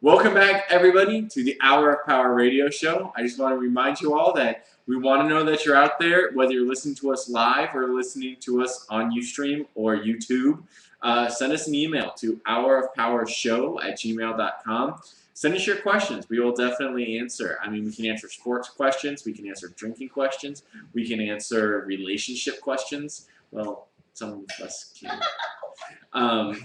Welcome back, everybody, to the Hour of Power radio show. I just want to remind you all that we want to know that you're out there, whether you're listening to us live or listening to us on Ustream or YouTube. Send us an email to hourofpowershow@gmail.com. Send us your questions. We will definitely answer. I mean, we can answer sports questions. We can answer drinking questions. We can answer relationship questions. Well, some of us can. And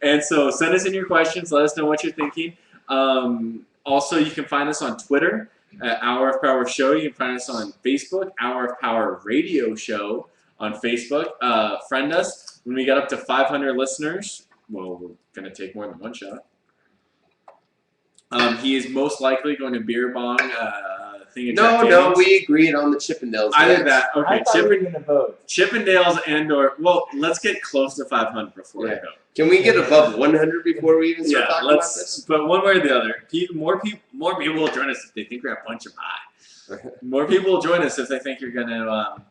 and so send us in your questions. Let us know what you're thinking. Also, you can find us on Twitter at Hour of Power Show. You can find us on Facebook, Hour of Power Radio Show on Facebook. Friend us. When we get up to 500 listeners, well, we're going to take more than one shot. He is most likely going to beer bong thing of Jack No, Daniels. we agreed on the Chippendales. I did that. Okay, I thought we were going to vote. Chippendales and/or let's get close to 500 before we go. Can we get above 100 before we even start talking about this? But one way or the other, more people will join us if they think we're a bunch of high. More people will join us if they think you're going to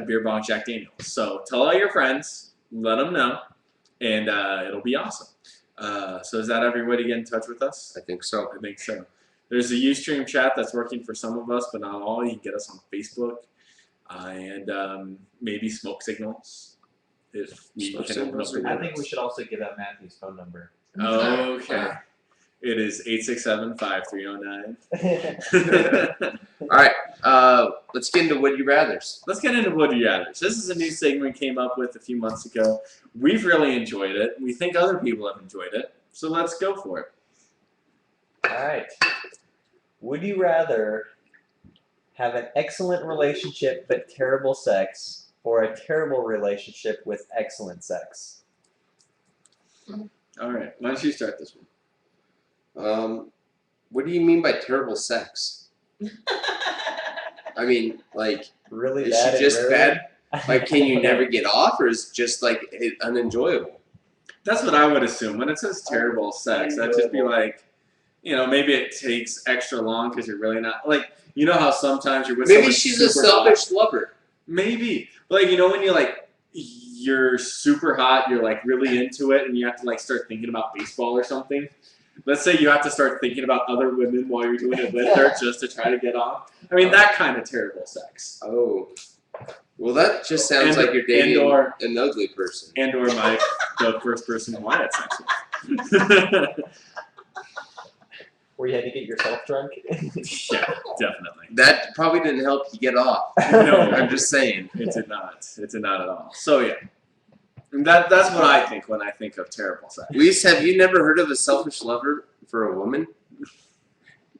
beer bong Jack Daniels. So tell all your friends, let them know, and it'll be awesome. So is that every way to get in touch with us? I think so. I think so. There's a Ustream chat that's working for some of us, but not all. You can get us on Facebook and maybe smoke signals. If we can open up the I think we should also give out Matthew's phone number. Okay. It is 867-5309. All right, let's get into Would You Rathers. Let's get into Would You Rathers. This is a new segment we came up with a few months ago. We've really enjoyed it. We think other people have enjoyed it. So let's go for it. All right. Would you rather have an excellent relationship but terrible sex, or a terrible relationship with excellent sex? All right. Why don't you start this one? What do you mean by terrible sex? I mean, like, Really is bad? she just and bad? Like, can you never get off, or is it just like unenjoyable? That's what I would assume. When it says terrible sex, that'd just be like, maybe it takes extra long because you're really not, like, you know how sometimes you're with Maybe someone she's a super selfish hot? lover. Maybe. But, like, when you're super hot, you're, like, really into it, and you have to, like, start thinking about baseball or something. Let's say you have to start thinking about other women while you're doing it with her just to try to get off. I mean, that kind of terrible sex. Oh. Well, that just sounds like you're dating an ugly person. And/or the first person who I had sex with. Where you had to get yourself drunk? Yeah, definitely. That probably didn't help you get off. No, I'm just saying. It did not. It did not at all. So, yeah. That's what I think when I think of terrible sex. Luis, have you never heard of a selfish lover for a woman?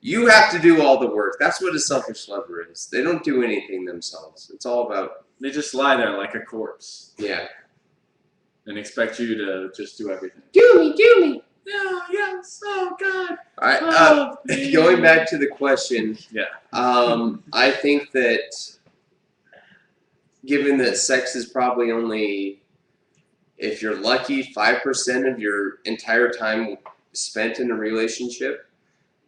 You have to do all the work. That's what a selfish lover is. They don't do anything themselves. It's all about... They just lie there like a corpse. Yeah. And expect you to just do everything. Do me. No, yes, oh God. All right, going back to the question, Yeah. I think that given that sex is probably only, if you're lucky, 5% of your entire time spent in a relationship,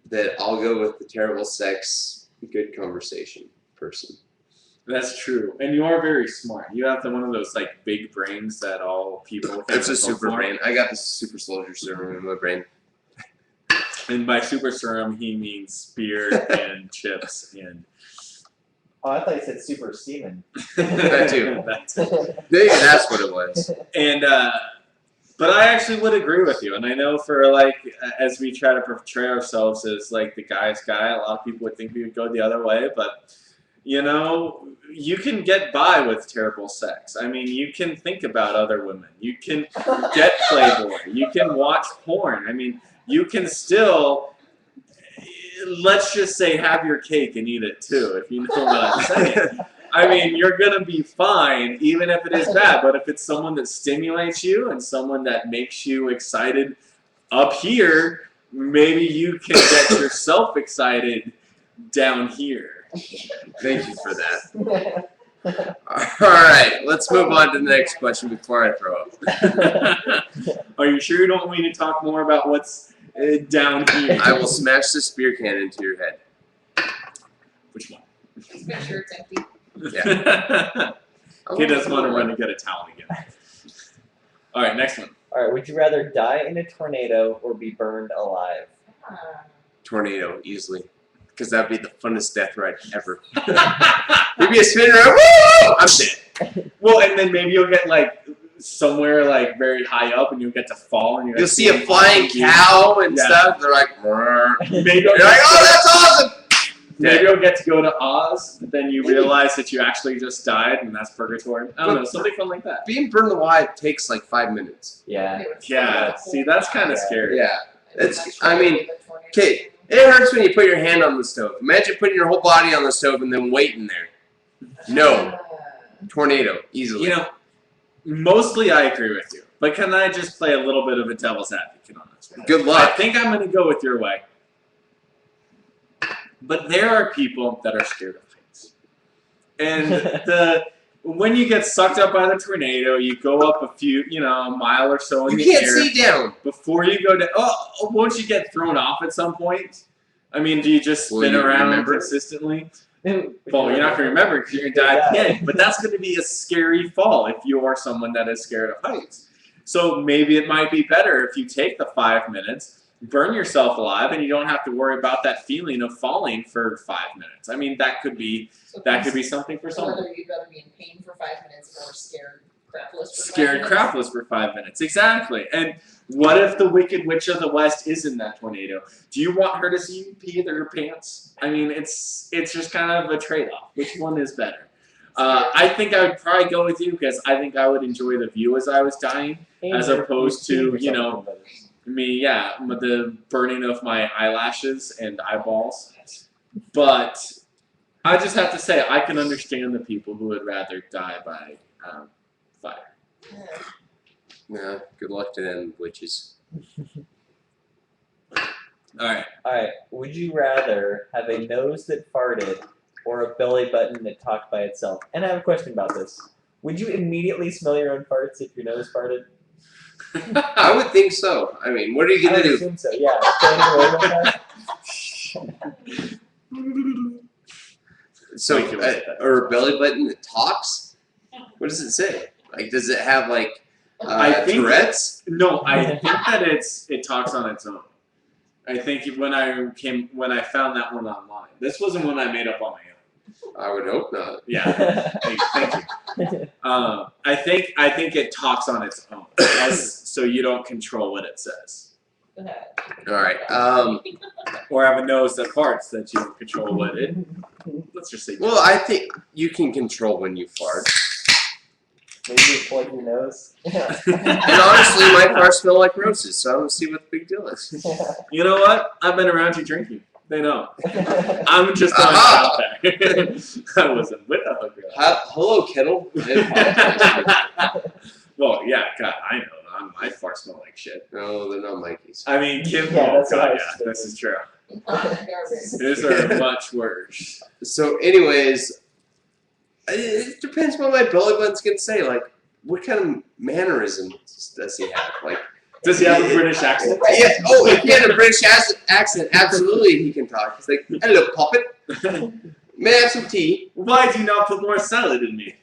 that I'll go with the terrible sex, good conversation person. That's true. And you are very smart. You have one of those like big brains that all people It's a super brain. I got the super soldier serum in my brain. And by super serum he means beer and chips and Oh, I thought you said super semen. That too. That too. Maybe that's what it was. And but I actually would agree with you. And I know for like as we try to portray ourselves as like the guy's guy, a lot of people would think we would go the other way, but you can get by with terrible sex. I mean, you can think about other women. You can get Playboy. You can watch porn. I mean, you can still, let's just say, have your cake and eat it too, if you know what I'm saying. I mean, you're going to be fine, even if it is bad. But if it's someone that stimulates you and someone that makes you excited up here, maybe you can get yourself excited down here. Thank you for that. All right, let's move on to the next question before I throw up. Are you sure you don't want me to talk more about what's down here? I will smash this beer can into your head. Which one? Just make sure it's empty. Yeah. He doesn't want to run and get a towel again. All right, next one. All right. Would you rather die in a tornado or be burned alive? Tornado, easily. Because that'd be the funnest death ride ever. You'd be a spinning around, woo! I'm dead. Well, and then maybe you'll get like somewhere like very high up, and you'll get to fall, and You'll see a flying cow and stuff. They're like, Maybe you're like, oh, that's awesome. Maybe you'll get to go to Oz, but then you realize that you actually just died, and that's purgatory. I don't know, something fun like that. Being burned alive takes like 5 minutes. Yeah. Yeah, see, that's kind of scary. Yeah. I mean, okay, it hurts when you put your hand on the stove. Imagine putting your whole body on the stove and then waiting there. No. Tornado, easily. You know, mostly I agree with you, but can I just play a little bit of a devil's advocate on this one? Good I luck. think I'm going to go with your way. But there are people that are scared of heights. And when you get sucked up by the tornado, you go up a few, a mile or so in You the can't air. see down. Before you go down, won't you get thrown off at some point? I mean, do you just Will spin you around remember? consistently? Well, you're not going to remember because you're going to die at the end. But that's going to be a scary fall if you are someone that is scared of heights. So maybe it might be better if you take the 5 minutes, burn yourself alive, and you don't have to worry about that feeling of falling for 5 minutes. I mean, that could be something for someone. Whether you'd rather be in pain for 5 minutes or scared crapless for 5 Scared minutes. crapless for 5 minutes. Exactly. And what if the Wicked Witch of the West is in that tornado? Do you want her to see you pee your pants? I mean, it's just kind of a trade-off. Which one is better? I think I would probably go with you because I think I would enjoy the view as I was dying, as opposed to, the burning of my eyelashes and eyeballs. But I just have to say, I can understand the people who would rather die by fire. Yeah, good luck to them, witches. All Alright, would you rather have a nose that farted or a belly button that talked by itself? And I have a question about this. Would you immediately smell your own farts if your nose farted? I would think so. I mean, what are you I going to would do? assume so, yeah. Standing away real fast. So, Thank you. or a belly button that talks? What does it say? Like, does it have, like, I think- Tourette's? No, I think that it talks on its own. I think when I found that one online. This wasn't one I made up on my own. I would hope not. Yeah. Thank you. I think it talks on its own, so you don't control what it says, All right. or have a nose that farts that you don't control what it. Let's just say. Well, I think you can control when you fart. Maybe you plug your nose. And honestly, my farts smell like roses, so I don't see what the big deal is. You know what? I've been around you drinking. They know. I'm just throwing it Aha! out there. I wasn't with a hooker. Hello, Kettle. I apologize. Well, yeah, God, I know. My farts smell like shit. No, they're not Mikey's. I mean, Kim. Yeah, Oh that's what I God, was yeah, this is true. Garbage. These are much worse. So, anyways, it depends what my belly button's gonna say. Like, what kind of mannerisms does he have? Like, Does he have a British accent? yeah. Oh, if he had a British accent, absolutely he can talk. He's like, "Hello, puppet. May I have some tea?" Why do you not put more salad in me?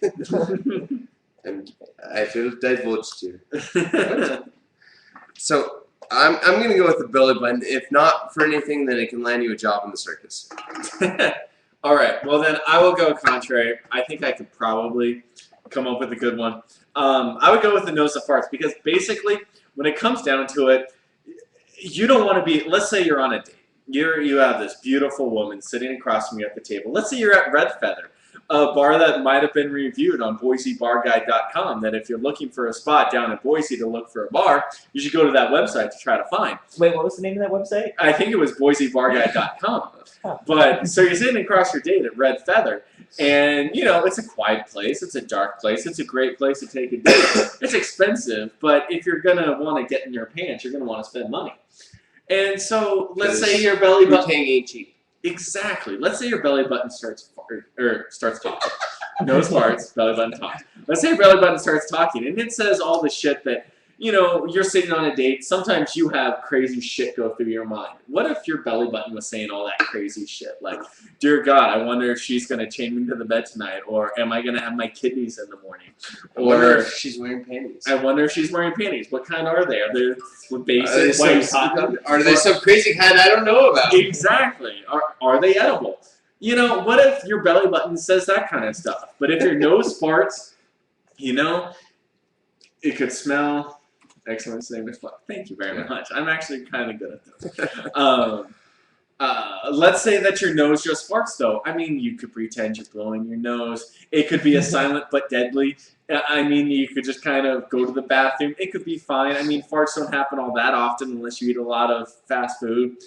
And I feel divulged here. So I'm gonna go with the belly button. If not for anything, then it can land you a job in the circus. All right. Well, then I will go contrary. I think I could probably come up with a good one. I would go with the nose that farts because basically, when it comes down to it, you don't want to be. Let's say you're on a date. You have this beautiful woman sitting across from you at the table. Let's say you're at Red Feather, a bar that might have been reviewed on BoiseBarGuide.com. That if you're looking for a spot down in Boise to look for a bar, you should go to that website to try to find. Wait, what was the name of that website? I think it was BoiseBarGuide.com. But so you're sitting across your date at Red Feather, and it's a quiet place, it's a dark place, it's a great place to take a date. It's expensive, but if you're gonna want to get in your pants, you're gonna want to spend money. And so let's say your belly button. Tang ain't cheap. Exactly. Let's say your belly button starts talking. Nose farts, belly button talks. Let's say your belly button starts talking, and it says all the shit that you're sitting on a date. Sometimes you have crazy shit go through your mind. What if your belly button was saying all that crazy shit? Like, dear God, I wonder if she's going to chain me to the bed tonight, or am I going to have my kidneys in the morning? I wonder Or if she's wearing panties. I wonder if she's wearing panties. What kind are they? Are they basic Are they white some, cotton? are they some crazy kind I don't know about? Exactly. Are they edible? What if your belly button says that kind of stuff? But if your nose farts, it could smell. Excellent name is fun. Thank you very much. I'm actually kind of good at this. Let's say that your nose just farts, though. I mean, you could pretend you're blowing your nose. It could be a silent but deadly. I mean, you could just kind of go to the bathroom. It could be fine. I mean, farts don't happen all that often unless you eat a lot of fast food.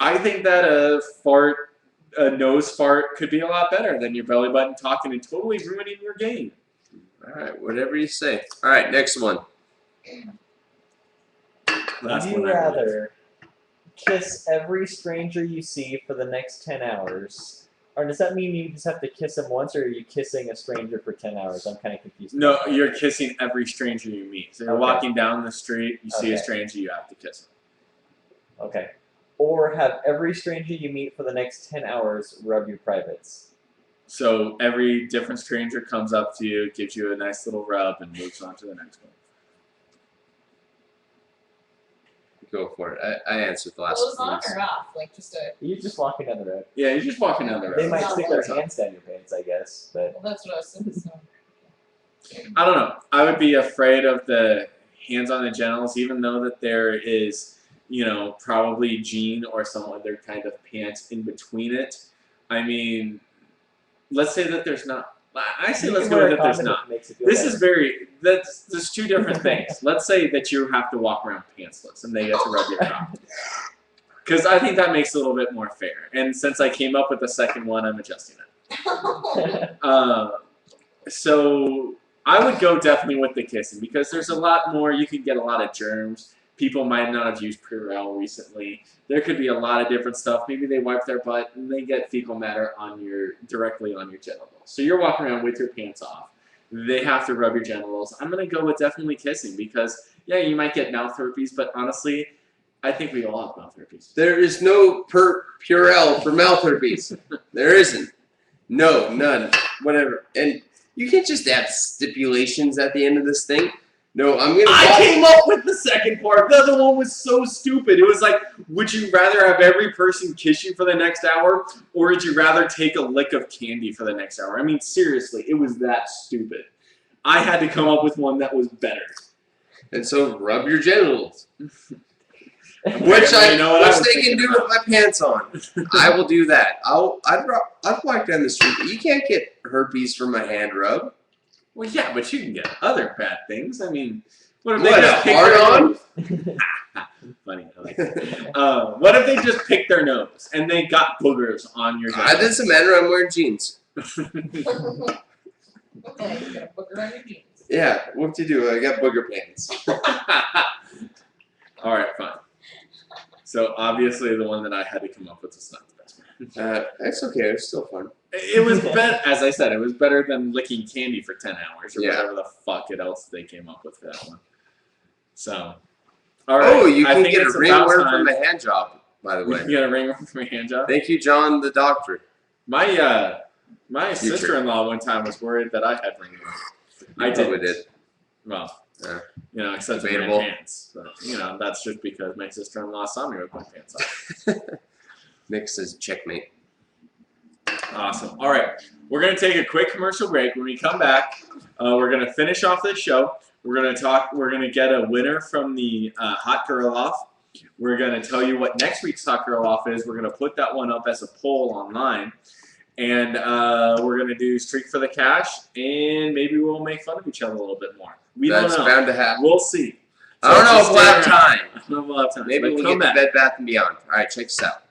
I think that a nose fart could be a lot better than your belly button talking and totally ruining your game. All right, whatever you say. All right, next one. Last Would you one I read. rather kiss every stranger you see for the next 10 hours? Or does that mean you just have to kiss them once, or are you kissing a stranger for 10 hours? I'm kind of confused. No, you're kissing every stranger you meet. So you're Okay. walking down the street, you see a Okay. stranger, you have to kiss them. Okay. Or have every stranger you meet for the next 10 hours rub your privates. So every different stranger comes up to you, gives you a nice little rub, and moves on to the next one. Go for it. I answered the last Clothes one. on or off? Like just a. You're just walking down the road. Yeah, you're just walking down the road. They might not stick their worse. hands down your pants, I guess. But Well, that's what I was thinking. So. I don't know. I would be afraid of the hands on the genitals, even though that there is, probably jean or some other kind of pants in between it. I mean, let's say that there's not. I say you let's can go wear with a that there's condom if not. it makes you feel This better. is there's two different things. Let's say that you have to walk around pantsless and they get to rub your cock. Because I think that makes it a little bit more fair. And since I came up with the second one, I'm adjusting it. So I would go definitely with the kissing because there's a lot more. You can get a lot of germs. People might not have used Purell recently. There could be a lot of different stuff. Maybe they wipe their butt and they get fecal matter directly on your genitals. So you're walking around with your pants off. They have to rub your genitals. I'm gonna go with definitely kissing because you might get mouth herpes, but honestly, I think we all have mouth herpes. There is no Purell for mouth herpes. There isn't. No, none. Whatever. And you can't just add stipulations at the end of this thing. No, I'm gonna. I came up with the second part. The other one was so stupid. It was like, would you rather have every person kiss you for the next hour, or would you rather take a lick of candy for the next hour? I mean, seriously, it was that stupid. I had to come up with one that was better. And so rub your genitals, which You know what I was they can thinking do about. with my pants on. I will do that. I'd walk down the street. You can't get herpes from a hand rub. Well, yeah, but you can get other bad things. I mean, what if What, they just a pick their hard-on? nose? Funny. I like that. What if they just picked their nose and they got boogers on your It genitals? doesn't matter. I'm wearing jeans. Okay, you got a booger on your jeans. Yeah, what to do? I got booger pants. All right, fine. So obviously the one that I had to come up with is not the best one. It's okay. It's still fun. It was better, as I said, it was better than licking candy for 10 hours or Yeah. whatever the fuck else they came up with for that one. So, all right. Oh, you I can think get a it's about ringworm time. from a hand job, by the way. You got a ringworm from a hand job? Thank you, John the doctor. My Future. sister-in-law one time was worried that I had ringworm. I Probably didn't. did. Well, Yeah. except in my Debatable. pants. But, that's just because my sister-in-law saw me with my pants off. Nick says checkmate. Awesome. All right. We're going to take a quick commercial break. When we come back, we're going to finish off this show. We're going to get a winner from the Hot Girl Off. We're going to tell you what next week's Hot Girl Off is. We're going to put that one up as a poll online. And we're going to do Streak for the Cash, and maybe we'll make fun of each other a little bit more. We That's don't know. bound to happen. We'll see. I don't know just if we'll have stay around. time. I don't know if we'll have time. Maybe But we'll come get to back. Bed Bath & Beyond. All right, check this out.